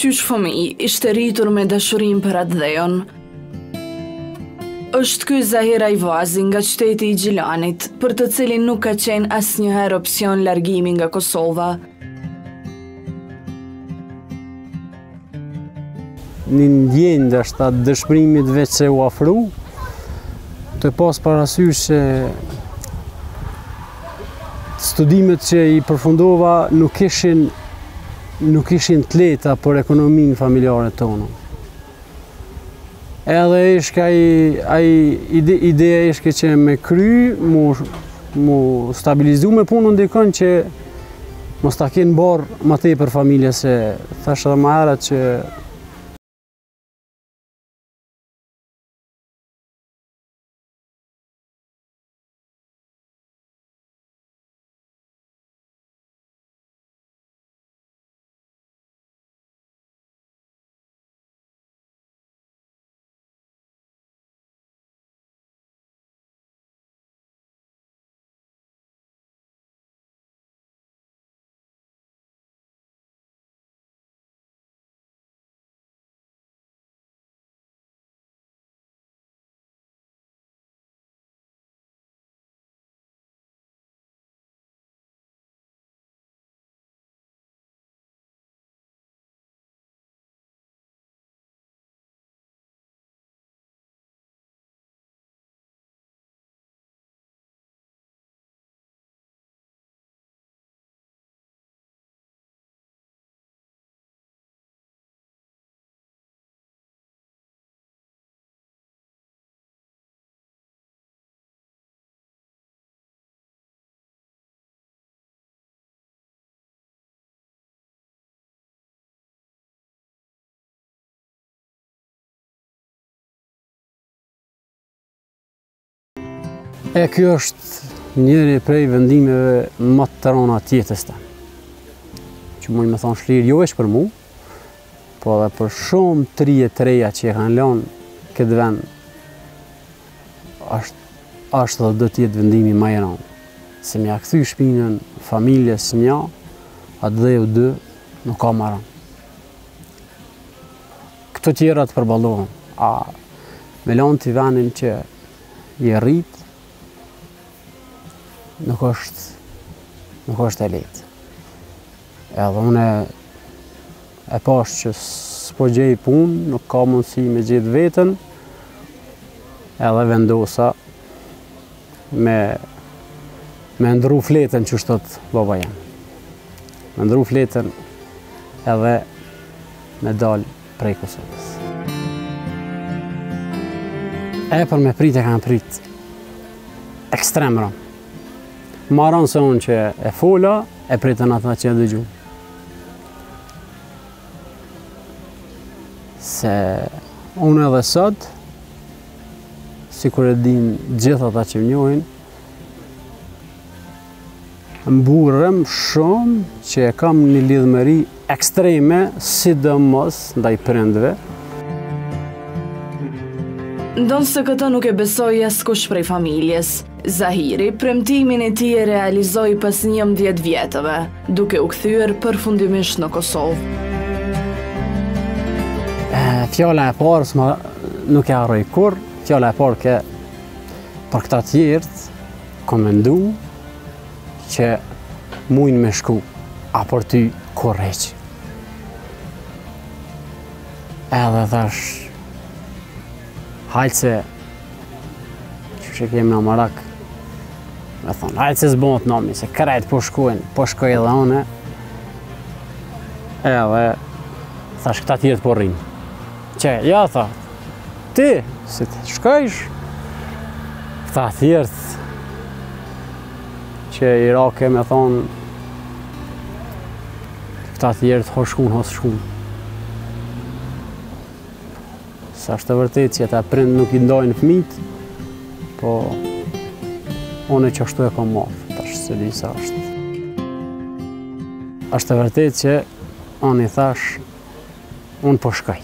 qysh fëmij ishte rritur me dashurim për atë dhejon. Është ky Zahir Ajvazi nga qyteti i Gjilanit, për të cilin nuk ka qenë asnjëherë opsion largimi nga Kosova. Një ndjenjë ndoshta dëshpërimit veç se u afru, të pas parasysh se studimet që i përfundova nuk ishin të lehta për ekonominë familjare tonë. Edhe ishka ideja ishke që me kry, mu stabilizu me punën dikon që mos ta kenë barë ma tepër familje, se thash edhe ma herët që kjo është njëri prej vendimeve më të rënda të jetës tëme. Që muj me thonë shlirë jo veç për mu, po edhe për shumë të reja që e kanë lënë këtë vend, është dhe do të jetë vendimi më i rëndë. Se mja kthy shpinën familjes një, atë dhe u dy, nuk ka më rëndë. Këto tjera të përballohen, me lënë të vendin që i rritë, nuk është e lehtë. Edhe unë e pash që s'po gjej punë, nuk ka mundësi me gjetë veten, edhe vendosa me ndru fletën që shtot baba jam. Me ndru fletën edhe me dal prej Kosovës. Për me prit e kanë prit ekstrem rënd. Maron se unë që e fola, e pritën ata që e dëgju. Se unë edhe sot, si kur e din gjithë ata që më njohin, mburrem shumë që e kam një lidhmëri ekstreme, sidomos ndaj prindve. Ndonë se këtë nuk e besoj askush prej familjes, Zahiri premtimin e tij e realizoi pas 11 vjetëve, duke u kthyer përfundimisht në Kosovë. Fjala e parë nuk e harroj kurrë, fjala e parë për këta tjerët kam mendu që mujnë me shku, a për ty korreq. Edhe thash, hajtë se që kemi në Marak, me thonë, hajtë se s'bonët nami, se krejt po shkoj edhe une, edhe thash këta tjerët po rrinë. Që, ja, tha, ti, si të shkojsh, këta tjerët që Irake me thonë, këta tjerët ho shkun. Sa është të vërtet që ata prind nuk i ndajnë fëmijët, po unë që ashtu e kam marrë, tash se di sa është. Është të vërtet që unë i thash, unë po shkoj.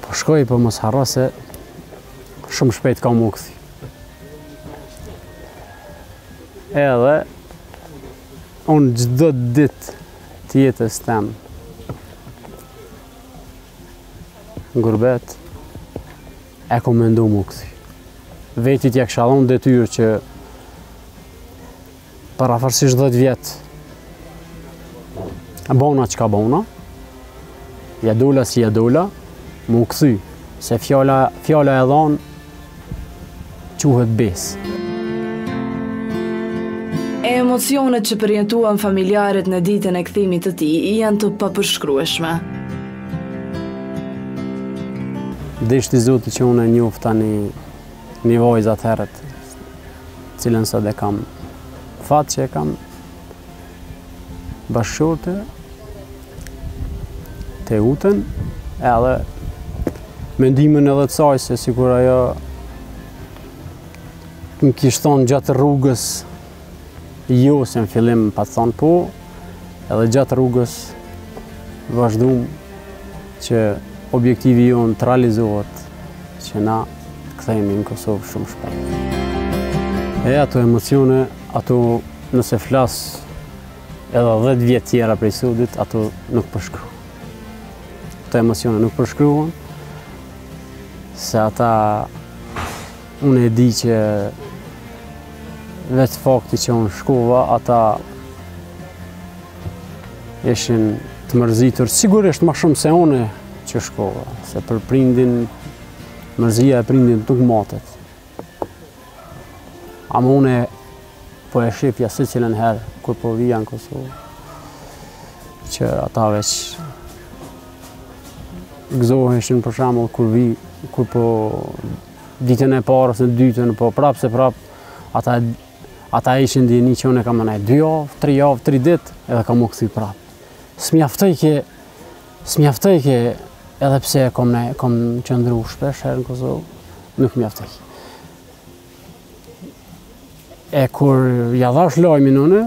Po shkoj, po mos harro se shumë shpejt kam u kthi. Edhe unë çdo ditë të jetës tem në gurbet, e kom mendu mu këthi. Vetit ja kësha dhonë detyrë që parafarsisht 10 vjetë bona që ka bona, ja dola si ja dola, mu këthy, se fjala e dhonë quhet besë. E emocionet që përjetuan familjarët në ditën e kthimit të tij janë të papërshkrueshme. Deshti Zoti që unë e njoh tani një vojzë atëherët, cilën sot e kam fat që e kam bashkëshorte, te utën, edhe mendimin edhe të saj se sikur ajo më kishtë thonë gjatë rrugës jo, se në fillim pa të thonë po, edhe gjatë rrugës vazhdum që objektivi jonë të realizohet, që na të kthehemi në Kosovë shumë shpejt. E ato emocione, ato nëse flas edhe 10 vjet tjera prej sodit, ato nuk përshkruan. Ato emocione nuk përshkruan, se ata unë e di që vetë fakti që unë shkova, ata ishin të mërzitur, sigurisht ma shumë se unë që shkova, se për prindin, mërzia e prindin nuk matet. Ama unë po e shifja si cilën herë, kur po vija në Kosovë, që ata veç gëzoheshin për shembull kur po ditën e parë ose dytën, po prapë se prapë, ata ishin ndjeni që unë e kam anaj 2 javë, 3 javë, 3 ditë, edhe kam u kthy prapë. S'mjaftoj ke, edhe pse kom qëndru shpesh herë në Kosovë, nuk mjaftoj. E kur ja dhash lajmin unë,